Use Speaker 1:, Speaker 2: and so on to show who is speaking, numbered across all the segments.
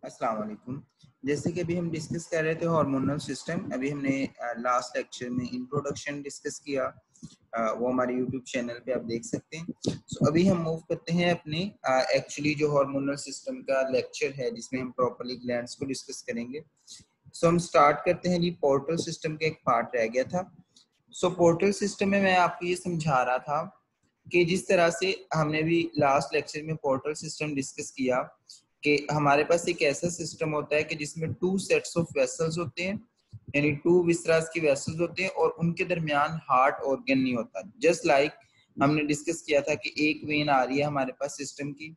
Speaker 1: अस्सलाम वालेकुम। जैसे कि अभी हम डिस्कस कर रहे थे हार्मोनल सिस्टम, अभी हमने लास्ट लेक्चर में इंट्रोडक्शन डिस्कस किया। वो हमारे यूट्यूब चैनल पे आप देख सकते हैं। सो अभी हम मूव करते हैं अपने एक्चुअली जो हार्मोनल सिस्टम का लेक्चर है जिसमें हम प्रॉपर्ली ग्लैंड्स को डिस्कस करेंगे। सो हम स्टार्ट करते हैं जी। पोर्टल सिस्टम का एक पार्ट रह गया था। सो पोर्टल सिस्टम में मैं आपको ये समझा रहा था कि जिस तरह से हमने भी लास्ट लेक्चर में पोर्टल सिस्टम डिस्कस किया कि हमारे पास एक ऐसा सिस्टम होता है कि जिसमें टू सेट्स ऑफ वेसल्स होते हैं, यानी टू विसरास की वेसल्स होते हैं और उनके दरमियान हार्ट ऑर्गन नहीं होता। जस्ट लाइक हमने डिस्कस किया था कि एक वेन आ रही है हमारे पास सिस्टम की,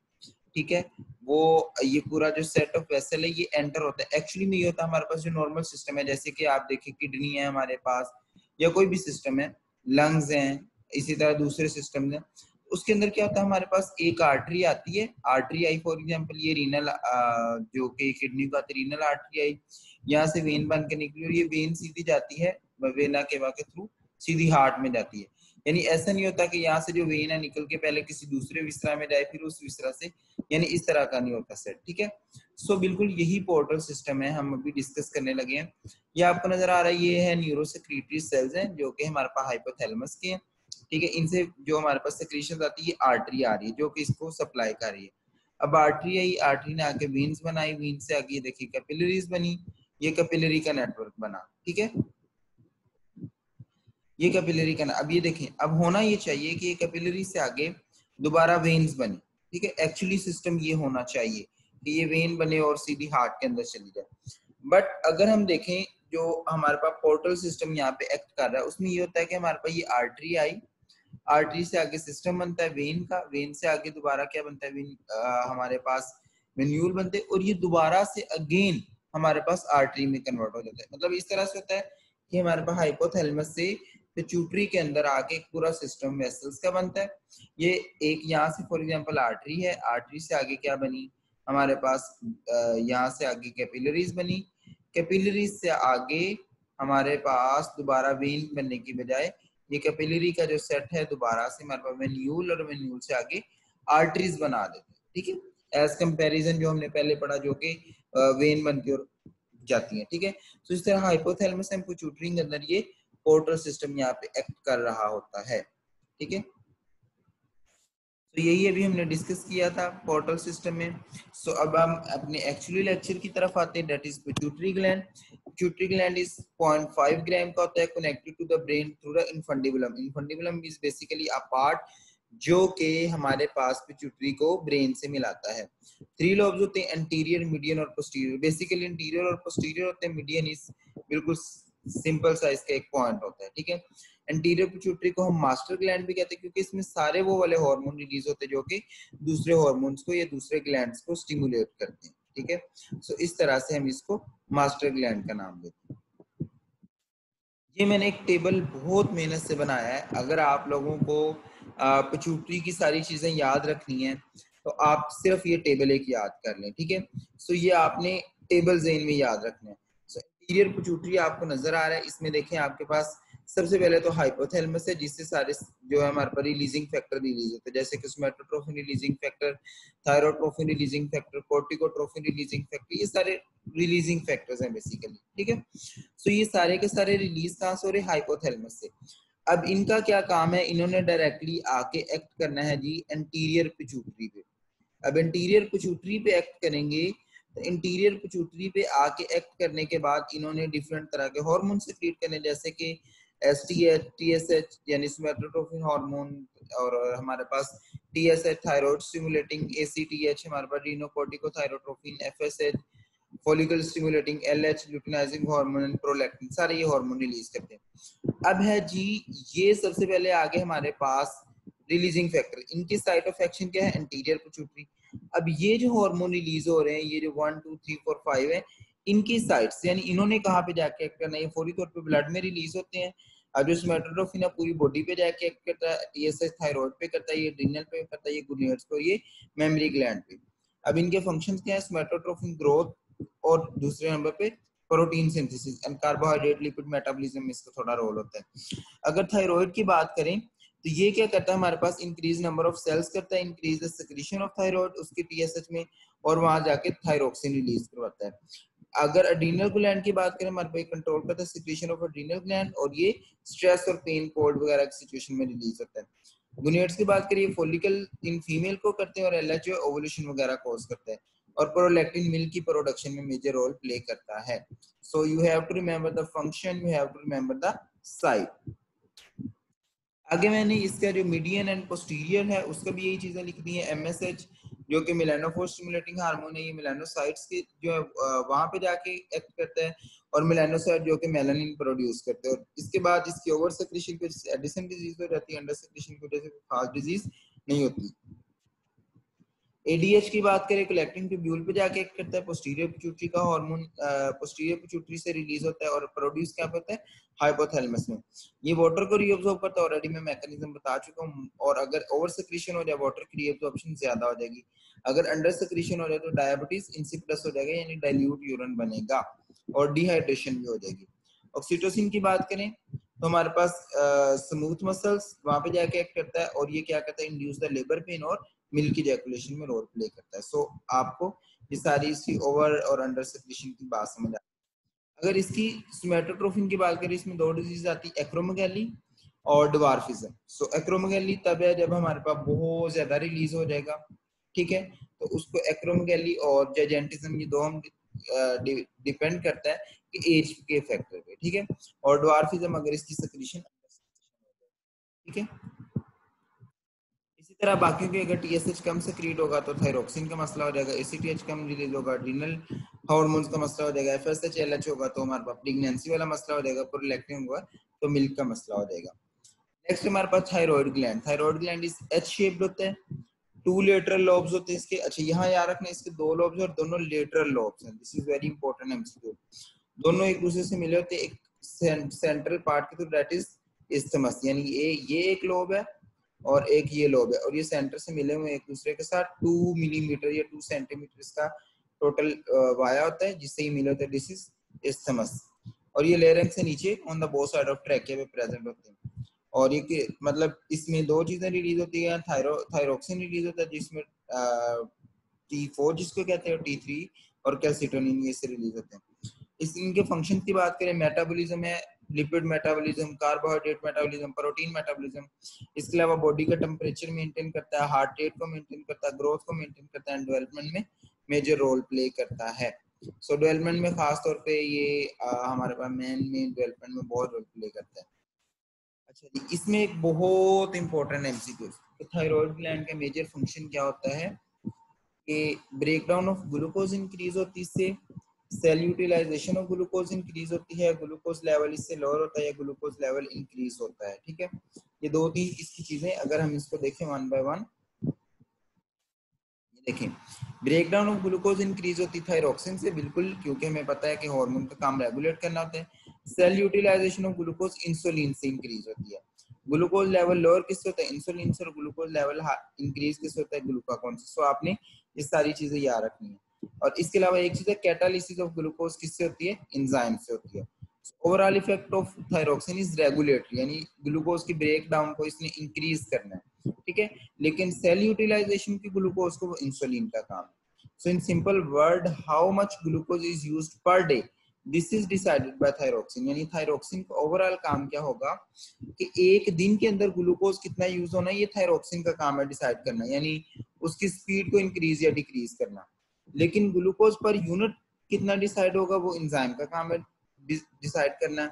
Speaker 1: ठीक है, वो ये पूरा जो सेट ऑफ वेसल है ये एंटर होता है। एक्चुअली नहीं होता हमारे पास जो नॉर्मल सिस्टम है, जैसे कि आप देखें किडनी है हमारे पास या कोई भी सिस्टम है, लंग्स हैं, इसी तरह दूसरे सिस्टम है, उसके अंदर क्या होता है हमारे पास एक आर्टरी आती है। आर्टरी आई फॉर एग्जांपल ये रीनल जो कि किडनी का रीनल आर्टरी आई, यहाँ से वेन बन के निकली और ये वेन सीधी जाती है वेना केवा के थ्रू सीधी हार्ट में जाती है। यानी ऐसा नहीं होता कि यहाँ से जो वेन है निकल के पहले किसी दूसरे विसरा में जाए फिर उस विसरा से, यानी इस तरह का नहीं होता सेट, ठीक है। सो बिल्कुल यही पोर्टल सिस्टम है, हम अभी डिस्कस करने लगे हैं। ये आपको नजर आ रहा है, ये है न्यूरोसेक्रेटरी सेल्स हैं जो कि हमारे पास हाइपोथैलेमस के हैं, ठीक है। इनसे जो हमारे पास सेक्रेशन आती है, आर्टरी आ रही है जो कि इसको सप्लाई कर रही है। अब आर्टरी आई, आर्टरी ने आके वेन्स बनाई, वेन से आगे देखिए कैपिलरीज बनी, ये कैपिलरी का नेटवर्क बना, ठीक है। ये कैपिलरी का, अब ये देखें, अब होना ये चाहिए कि ये कैपिलरी से आगे दोबारा वेन्स बने, ठीक है। एक्चुअली सिस्टम ये होना चाहिए कि ये वेन बने और सीधी हार्ट के अंदर चली जाए। बट अगर हम देखें जो हमारे पास पोर्टल सिस्टम यहाँ पे एक्ट कर रहा है उसमें ये होता है कि हमारे पास ये आर्टरी आई, आर्टरी से आगे सिस्टम बनता है वेन का, वेन से आगे दोबारा क्या बनता है, वेन हमारे पास वेन्यूल बनते हैं और ये दोबारा से अगेन हमारे पास आर्टरी में कन्वर्ट हो जाता है। मतलब इस तरह से होता है कि हमारे पास हाइपोथैलेमस से पिट्यूटरी के अंदर आके पूरा सिस्टम वेसल्स का बनता है। ये एक यहाँ से फॉर एग्जांपल आर्टरी है, आर्टरी से आगे क्या बनी हमारे पास, यहाँ से आगे कैपिलरीज बनी, कैपिलरीज से आगे हमारे पास दोबारा वेन बनने की बजाय ये कैपिलरी का जो सेट है दोबारा से हमारे पास वेन्यूल और वेन्यूल से आगे आर्टरीज बना देते हैं, ठीक है। एज कंपैरिजन जो हमने पहले पढ़ा जो कि वेन बनती और जाती है, ठीक है। तो इस तरह हाइपोथैलेमस एंड पिट्यूटरी के अंदर ये पोर्टल सिस्टम यहाँ पे एक्ट कर रहा होता है, ठीक है। तो यही अभी हमने डिस्कस किया था पोर्टल सिस्टम में। सो अब हम अपने एक्चुअली लेक्चर की तरफ आते हैं, that is pituitary gland. Pituitary gland is 0.5 gram का होता है, connected to the brain through the infundibulum. Infundibulum is basically a part जो कि हमारे पास पिट्यूटरी को ब्रेन से मिलाता है। 3 लोब्स होते हैं, एंटीरियर, मीडियन और पोस्टीरियर। बेसिकली एंटीरियर और पोस्टीरियर होते हैं, मीडियन इज बिल्कुल सिंपल साइज का एक पॉइंट होता है, ठीक है। एंटीरियर पिट्यूटरी को हम मास्टर ग्लैंड भी कहते हैं क्योंकि इसमें सारे वो वाले हार्मोन रिलीज होते हैं जो कि दूसरे हार्मोन्स को या दूसरे ग्लैंड्स को स्टिमुलेट करते हैं, ठीक है। सो इस तरह से हम इसको मास्टर ग्लैंड का नाम देते हैं। ये मैंने एक टेबल बहुत मेहनत से बनाया है। अगर आप लोगों को पिट्यूटरी की सारी चीजें याद रखनी है तो आप सिर्फ ये टेबल एक याद कर लें, ठीक है। सो ये आपने टेबल ज़हन में याद रखना है। सो इंटीरियर पिट्यूटरी आपको नजर आ रहा है, इसमें देखें आपके पास सबसे पहले तो हाइपोथैलेमस है जिससे सारे जो है हमारे पर रिलीजिंग फैक्टर रिलीज होते हैं, जैसे कि somatotrophin releasing factor, thyrotrophin releasing factor, corticotrophin releasing factor, ये सारे रिलीजिंग फैक्टर्स हैं बेसिकली, ठीक है। सो ये सारे के सारे रिलीज कहाँ से हो रहे, हाइपोथैलेमस से। अब इनका क्या काम है, इन्होंने डायरेक्टली आके एक्ट करना है जी एंटीरियर पिट्यूटरी पे। अब एंटीरियर पिट्यूटरी पे एक्ट करेंगे तो इंटीरियर पिट्यूटरी पे आके एक्ट करने के बाद इन्होंने डिफरेंट तरह के हार्मोन सेक्रेट करने, जैसे कि एसटीएच, टीएसएच यानी सोमैटोट्रोफिन हार्मोन, और हमारे पास टीएसएच थायराइड स्टिमुलेटिंग, एसीटीएच हमारे पास रीनोकोर्टिकोथायरोट्रोफिन, FSH follicle stimulating, LH luteinising hormone, prolactin, सारे ये हार्मोन रिलीज करते हैं। अब है जी, ये सबसे पहले आगे हमारे पास रिलीजिंग फैक्टर, इनकी साइट ऑफ एक्शन क्या है, एंटीरियर पिट्यूटरी। अब ये जो हार्मोन रिलीज हो रहे हैं, ये जो 1 2 3 4 5 है, इनकी साइट्स यानी इन्होंने कहाँ पे जाके एक्ट करना है, ये फौरी तौर पे ब्लड में रिलीज होते हैं। अब जो सोमैटोट्रोफिन है पूरी बॉडी पे जाके एक्ट करता है, टीएसएच थायराइड पे करता है, ये एड्रिनल पे करता है, ये गुनियर्स पे, ये मेमोरी ग्लैंड पे। अब इनके फंक्शंस क्या है, सोमैटोट्रोफिन ग्रोथ और दूसरे नंबर पे protein synthesis and carbohydrate lipid metabolism में इसका थोड़ा रोल होता है। अगर थायराइड की बात करें तो ये क्या करता है हमारे पास, इंक्रीज नंबर ऑफ सेल्स करता है, increase the secretion of thyroid उसके टीएसएच में, और वहां जाके थायरोक्सिन रिलीज करवाता है। अगर एड्रीनल ग्लैंड की बात करें, हमारे पास कंट्रोल करता है सेक्रेशन ऑफ एड्रीनल ग्लैंड, और ये स्ट्रेस और पेन, कोल्ड वगैरह की सिचुएशन में रिलीज होता है। गोनेड्स की बात करिए, फॉलिकल इन फीमेल को करते हैं, और एलएचओ ओवुलेशन वगैरह कॉज करता है, और प्रोलैक्टिन मिल्क की प्रोडक्शन में मेजर रोल प्ले करता है। So you have to remember the function, you have to remember the site. आगे मैंने इसका जो मीडियन एंड पोस्टीरियर है उसका भी यही चीजें लिख दी हैं। एमएसएच जो कि मेलानोफोर स्टिमुलेटिंग हार्मोन है, ये मेलानोसाइट्स के जो है वहां पे जाके एक्ट करता है, और मेलानोसाइट जो कि मेलानिन प्रोड्यूस करते हैं। और इसके बाद इसकी ओवर सेक्रेशन की एडिशन डिजीज हो जाती है, अंडर सेक्रेशन की वजह से खास डिजीज नहीं होती। एडीएच की बात करें, कलेक्टिंग ट्यूब्यूल पे जाके एक्ट करता है, पोस्टीरियर पिट्यूटरी का हार्मोन पोस्टीरियर पिट्यूटरी से रिलीज होता है, और प्रोड्यूस क्या होता है हाइपोथैलेमस में। ये वाटर को रीअब्सॉर्ब करता है, ऑलरेडी मैं मैकेनिज्म बता चुका हूँ। और अगर ओवर सेक्रेशन हो जाए, वाटर की रीअब्सॉर्प्शन ज्यादा हो जाएगी। अगर अंडर सेक्रेशन हो जाए तो डायबिटीज इंसिपिडस हो जाएगा, यानी डाइल्यूट यूरिन बनेगा, और डिहाइड्रेशन भी हो जाएगी। ऑक्सीटोसिन की बात करें तो हमारे पास स्मूथ मसल्स वहां पे जाके एक्ट करता है, और ये क्या करता है, इंड्यूस द लेबर पेन और मिल्क इजैकुलेशन में रोल प्ले करता है। सो आपको ये सारी इसकी ओवर और अंडर सेक्रेशन की बात समझ आ। अगर इसकी सोमैटोट्रोफिन की बात करें, इसमें दो डिजीज आती है, एक्रोमेगैली और डिवार्फिज्म। सो एक्रोमेगैली तब है जब हमारे पास बहुत ज्यादा रिलीज हो जाएगा, ठीक है, तो उसको एक्रोमेगैली और जाइजेंटिज्म, ये दो हम डिपेंड करता है कि एज के फैक्टर पे, ठीक है। और डिवार्फिज्म अगर इसकी सेक्रेशन, ठीक है। इसी तरह बाकियों के अगर टीएसएच कम सेक्रीट होगा तो थायरोक्सिन का मसला हो जाएगा, एसीटीएच कम रिलीज होगा, एड्रीनल हार्मोन्स का मसला हो जाएगा, एफएसएच एलएच होगा तो हमारे पास प्रेगनेंसी वाला मसला हो जाएगा, प्रोलैक्टिन होगा तो मिल्क का मसला हो जाएगा। नेक्स्ट हमारे पास थायराइड ग्लैंड। थायराइड ग्लैंड इस एच शेप्ड होता है, टू लेटरल लॉब्स होते हैं इसके। अच्छा यहाँ याद रखना, इसके दो लॉब्स और दोनों लेटरल लॉब्स हैं, this is very important MCQ. दोनों एक दूसरे से मिले होते हैं एक सेंट्रल पार्ट के थ्रू, दैट इज इस्थमस, यानी ये एक लोब है और एक ये लोब है, और ये सेंटर से मिले हुए एक दूसरे के साथ 2 मिलीमीटर या 2 सेंटीमीटर का टोटल वाया होता है, जिससे ही मिले होते हैं, दिस इज इस्थमस। और ये लेरेंक्स से नीचे on the both side of trachea पे प्रेजेंट होते हैं। और ये मतलब इसमें दो चीजें रिलीज होती है, थायरोक्सिन रिलीज होता है जिसमें T4 जिसको कहते हैं, T3 और कैल्सिटोनिन ये से रिलीज होते हैं। इस इनके फंक्शन की बात करें, मेटाबॉलिज्म है, lipid metabolism, carbohydrate metabolism, protein metabolism. इसके अलावा बॉडी का टेम्परेचर मेंटेन करता है, हार्ट रेट को मेंटेन करता है, ग्रोथ को मेंटेन करता है, एंड डेवलपमेंट में मेजर रोल प्ले करता है। सो डेवलपमेंट में खास तौर पे ये हमारे पास मेन डेवलपमेंट में बहुत रोल प्ले करता है। अच्छा जी, इसमें एक बहुत इंपॉर्टेंट एमसीक्यू, थायराइड ग्लैंड का मेजर फंक्शन क्या होता है कि ब्रेकडाउन ऑफ ग्लूकोज इंक्रीज होती है, इससे cell utilization of glucose increase होती है, ग्लूकोज लेवल इससे लोअर होता है या ग्लूकोज लेवल इंक्रीज होता है, ठीक है। ये दो तीन इसकी चीजें अगर हम इसको देखें वन बाय वन, देखें ब्रेकडाउन ऑफ ग्लूकोज इंक्रीज होती है थायरोक्सिन से, बिल्कुल, क्योंकि हमें पता है कि हार्मोन का काम रेगुलेट करना होता है। Cell utilization of glucose insulin से इंक्रीज होती है। ग्लूकोज लेवल लोअर किससे होता है, इंसुलिन से, और ग्लूकोज लेवल इंक्रीज किससे होता है, ग्लूकागॉन से। सो आपने ये सारी चीजें याद रखनी है। और इसके अलावा एक चीज है, कैटालिसिस ऑफ ग्लूकोज किससे होती है, एंजाइम से होती है। Overall effect of thyroxine is regulatory, यानी ग्लूकोज की ब्रेक डाउन को इसने इंक्रीज करना है, ठीक है। लेकिन सेल यूटिलाइजेशन की ग्लूकोज को वो इंसुलिन का काम है। So in simple word, how much glucose is used per day, this is decided by thyroxine. यानी थायरोक्सिन का ओवरऑल काम क्या होगा कि एक दिन के अंदर ग्लूकोज कितना यूज होना है, ये थायरोक्सिन का काम है डिसाइड करना, यानी उसकी स्पीड को इंक्रीज या डिक्रीज करना। लेकिन ग्लूकोज पर यूनिट कितना डिसाइड होगा, वो एंजाइम का काम है डिसाइड करना।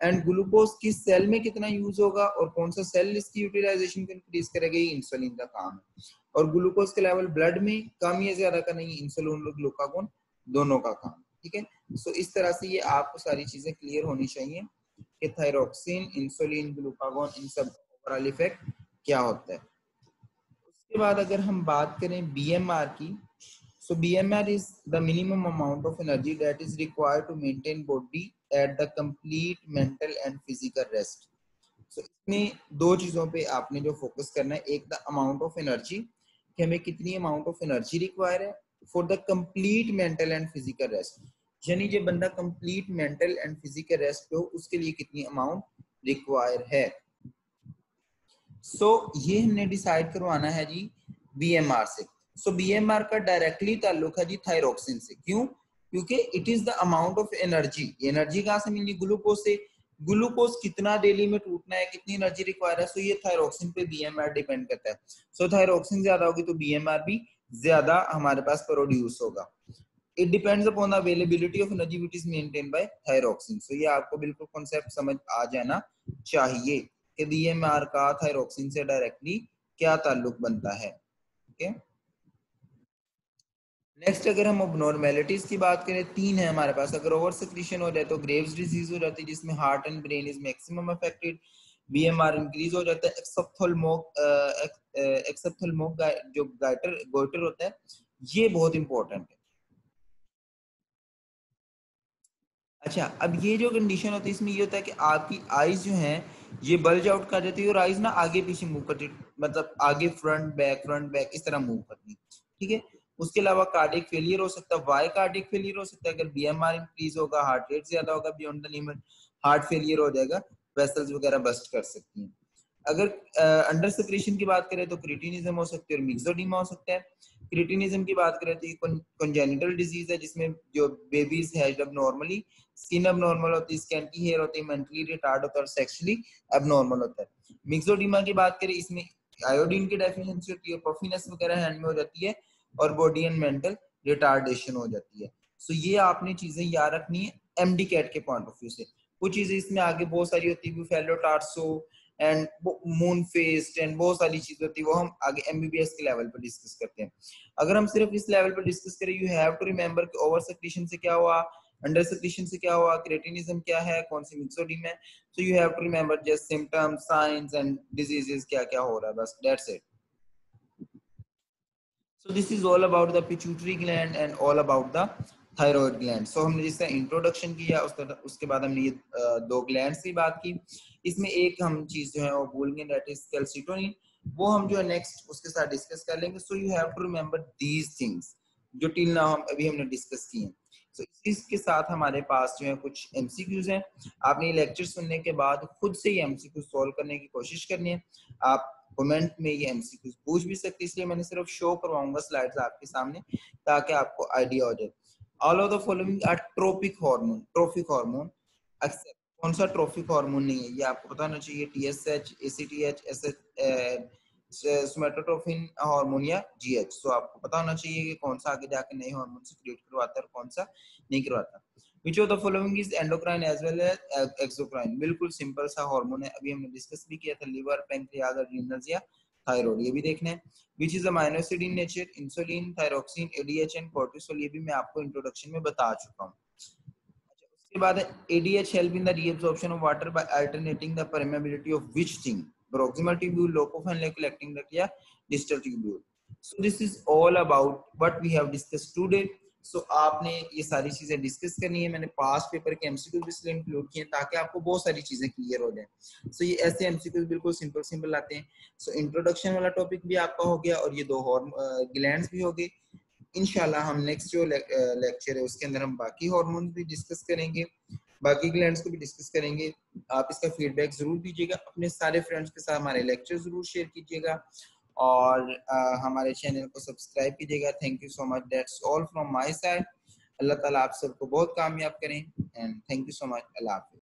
Speaker 1: एंड ग्लूकोज किस सेल में कितना यूज होगा और कौन सा सेल इसकी यूटिलाइजेशन को इंक्रीज करेगा, ये इंसुलिन का काम है। और ग्लूकोज के लेवल ब्लड में कम या ज्यादा का नहीं, इंसुलिन और ग्लूकागोन दोनों का काम, ठीक है। सो इस तरह से ये आपको सारी चीजें क्लियर होनी चाहिए कि थायरोक्सिन, इंसुलिन, ग्लूकागोन, इन सब ओवरऑल इफेक्ट क्या होता है। उसके बाद अगर हम बात करें बीएमआर की, so BMR is the minimum amount of energy that is required to maintain body at the complete mental and physical rest. So इसमें दो चीजों पे आपने जो फोकस करना है, एक द अमाउंट ऑफ एनर्जी, कि हमें कितनी अमाउंट ऑफ एनर्जी रिक्वायर है for the complete mental and physical rest, यानी जो बंदा complete mental and physical rest पे हो उसके लिए कितनी अमाउंट रिक्वायर है। सो ये हमने डिसाइड करवाना है जी बीएमआर से। सो बीएमआर का डायरेक्टली ताल्लुक है जी थायरोक्सिन से। क्यों? क्योंकि it is the amount of energy. Energy कहाँ से मिली? ग्लूकोज से। ग्लूकोज कितना डेली में टूटना है, कितनी एनर्जी रिक्वायर है, सो ये थायरोक्सिन पे बीएमआर डिपेंड करता है। सो थायरोक्सिन ज्यादा होगी तो बीएमआर भी ज्यादा हमारे पास प्रोड्यूस होगा। It depends upon the availability of energy which is maintained by thyroxine. So ये आपको बिल्कुल कॉन्सेप्ट समझ आ जाना चाहिए कि बीएमआर का थायरोक्सिन से डायरेक्टली क्या ताल्लुक बनता है। ओके, नेक्स्ट अगर हम अबनॉर्मेलिटीज की बात करें, 3 है हमारे पास। अगर ओवर सिक्रीशन हो जाए तो ग्रेव्स डिजीज हो जाती है जिसमें heart and brain is maximum affected, BMR increase हो जाता है। एक्सेप्थेल्मोक जो गोइटर होता है, ये बहुत इंपॉर्टेंट है। अच्छा, अब ये जो कंडीशन होती है इसमें ये होता है कि आपकी आईज जो हैं ये बल्ज आउट कर जाती है और आईज ना आगे पीछे मूव करती है, मतलब आगे फ्रंट बैक इस तरह मूव करती है। ठीक है, उसके अलावा कार्डियक फेलियर हो सकता है। वाई कार्डियक फेलियर हो सकता है? अगर बीएमआर इंक्रीज होगा, हार्ट रेट ज्यादा होगा beyond the limit, heart failure हो जाएगा, वेसल्स वगैरह बस्ट कर सकती हैं। अगर अंडर सेक्रेशन की बात करें तो क्रिटिनिज्म हो सकती है और मिक्सोडीमा हो सकता है। क्रिटिनिज्म की बात करें तो ये कंजेनिटल डिजीज है जिसमें जो बेबीज है जब नॉर्मली स्किन अब नॉर्मल होती है, स्कैंटी हेयर होती है, मेंटली रिटार्ड होता है और सेक्सुअली अब नॉर्मल होता है। मिक्सोडीमा की बात करें, इसमें आयोडीन की डेफिशिएंसी होती है, पफिनेस वगैरह हैंड में हो जाती है और बॉडी एंड मेंटल रिटार्डेशन हो जाती है। सो ये आपने चीजें याद रखनी है एमडी कैट के पॉइंट ऑफ व्यू से। कुछ चीजें इसमें आगे बहुत सारी होती है, फेलो टार्सो एंड मून फेस्ट एंड बहुत सारी चीजें होती है, वो हम आगे एमबीबीएस के लेवल पर डिस्कस करते हैं। अगर हम सिर्फ इस लेवल पर डिस्कस करें, यू हैव टू रिमेंबर कि ओवर सेक्रीशन से क्या हुआ, अंडर सेक्रीशन से क्या हुआ, क्रेटिनिज्म क्या है, कौन सी मिक्सोडीम है। So you have to remember just symptoms, signs and diseases, क्या क्या हो रहा है, बस that's it. So this is all about the pituitary gland and all about the thyroid gland. So हमने जिसका इंट्रोडक्शन किया उसके बाद हमने ये दो ग्लैंड्स की बात की। इसमें एक हम चीज जो है वो भूल गए, दैट इज कैल्सिटोनिन। वो हम जो है नेक्स्ट उसके साथ डिस्कस कर लेंगे। So you have to remember these things जो टिल नाउ हम अभी हमने डिस्कस किए हैं। so, इसके साथ हमारे पास जो है कुछ एमसीक्यूज हैं। आपने ये लेक्चर सुनने के बाद खुद से ये एमसीक्यू सॉल्व करने की कोशिश करनी है। आप कमेंट में ये एमसीक्यूज पूछ भी सकते, इसलिए मैंने सिर्फ शो करवाऊंगा स्लाइड्स आपके सामने ताकि आपको आइडिया हो जाए। All of the following are tropic hormone. Tropic hormone except कौन सा ट्रोपिक हार्मोन नहीं है, ये आपको पता होना चाहिए। टीएसएच, एसीटीएच, सोमेटोट्रोपिन हार्मोन या जीएच। सो आपको पता होना चाहिए कि कौन सा आगे जाके नए हार्मोन से क्रिएट करवाता है और कौन सा नहीं करवाता। Which of the following is endocrine as well as exocrine? बिल्कुल सिंपल सा हार्मोन है, अभी हमने डिस्कस भी किया था, लिवर, पैंक्रियाज, एड्रिनल्स या थायराइड, ये भी देखना है। Which is amino acid in nature? Insulin, thyroxine, ADH and cortisol, ये भी मैं आपको इंट्रोडक्शन में बता चुका हूँ। उसके बाद ADH help in the reabsorption of water by alternating the permeability of which thing? Proximal tubule, loco and collecting duct या distal tubule. So this is all about what we have discussed today. So आपने ये सारी चीजें discuss करनी है। मैंने past paper के MCQ भी इसलिए इंक्लूड किए ताकि आपको बहुत सारी चीजें क्लियर हो जाए। सो ये ऐसे एमसीक्यू बिल्कुल सिंपल सिंपल आते हैं। सो इंट्रोडक्शन वाला टॉपिक भी आपका हो गया और ये दो ग्लैंड्स भी हो गए। इंशाल्लाह हम नेक्स्ट जो लेक्चर है उसके अंदर हम बाकी हार्मोन भी डिस्कस करेंगे, बाकी ग्लैंड्स को भी डिस्कस करेंगे। आप इसका फीडबैक जरूर दीजिएगा, अपने सारे फ्रेंड्स के साथ हमारे लेक्चर जरूर शेयर कीजिएगा और हमारे चैनल को सब्सक्राइब कीजिएगा। Thank you so much, that's all from my side. अल्लाह ताला आप सबको बहुत कामयाब करें and thank you so much. अल्लाह हाफिज़।